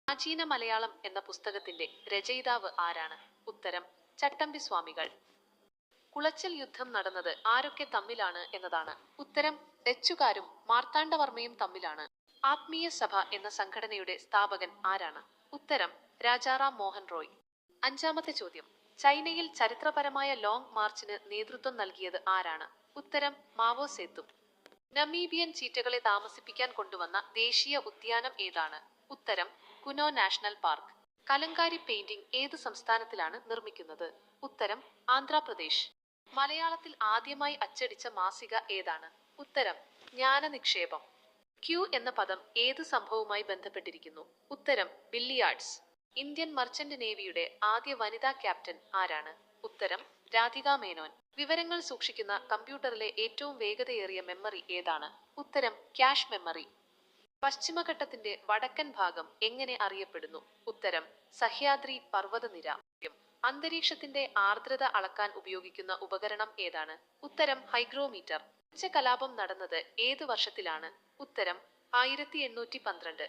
പ്രാചീന മലയാളം എന്ന പുസ്തകത്തിന്റെ രചയിതാവ് ആരാണ്? ഉത്തരം ചട്ടമ്പി സ്വാമികൾ. കുളച്ചൽ യുദ്ധം നടന്നത് ആരൊക്കെ തമ്മിലാണ് എന്നതാണ്? ഉത്തരം ഡച്ചുകാരും മാർത്താണ്ഡവർമ്മയും തമ്മിലാണ്. ആത്മീയ സഭ എന്ന സംഘടനയുടെ സ്ഥാപകൻ ആരാണ്? ഉത്തരം രാജാറാം മോഹൻ റോയ്. അഞ്ചാമത്തെ ചോദ്യം. ചൈനയിൽ ചരിത്രപരമായ ലോങ് മാർച്ചിന് നേതൃത്വം നൽകിയത് ആരാണ്? ഉത്തരം മാവോ സേത്തുങ്. നമീബിയൻ ചീറ്റകളെ താമസിപ്പിക്കാൻ കൊണ്ടുവന്ന ദേശീയ ഉദ്യാനം ഏതാണ്? ഉത്തരം Kuno national park. Kalamkari painting ഏത് സംസ്ഥാനത്തിലാണ് നിർമ്മിക്കുന്നത്? ഉത്തരം ആന്ധ്രാപ്രദേശ്. മലയാളത്തിൽ ആദ്യമായി അച്ചടിച്ച മാസിക ഏതാണ്? ഉത്തരം ജ്ഞാനനിക്ഷേപം. ക്യൂ എന്ന പദം ഏത് സംഭവവുമായി ബന്ധപ്പെട്ടിരിക്കുന്നു? ഉത്തരം ബില്ലിയാർഡ്സ്. ഇന്ത്യൻ മർച്ചന്റ് നേവിയുടെ ആദ്യ വനിതാ ക്യാപ്റ്റൻ ആരാണ്? ഉത്തരം രാധിക മേനോൻ. വിവരങ്ങൾ സൂക്ഷിക്കുന്ന കമ്പ്യൂട്ടറിലെ ഏറ്റവും വേഗതയേറിയ മെമ്മറി ഏതാണ്? ഉത്തരം ക്യാഷ് മെമ്മറി. പശ്ചിമഘട്ടത്തിന്റെ വടക്കൻ ഭാഗം എങ്ങനെ അറിയപ്പെടുന്നു? ഉത്തരം സഹ്യാദ്രി പർവ്വതനിര. അന്തരീക്ഷത്തിന്റെ ആർദ്രത അളക്കാൻ ഉപയോഗിക്കുന്ന ഉപകരണം ഏതാണ്? ഉത്തരം ഹൈഗ്രോമീറ്റർ. കലാപം നടന്നത് ഏത് വർഷത്തിലാണ്? ഉത്തരം 1812.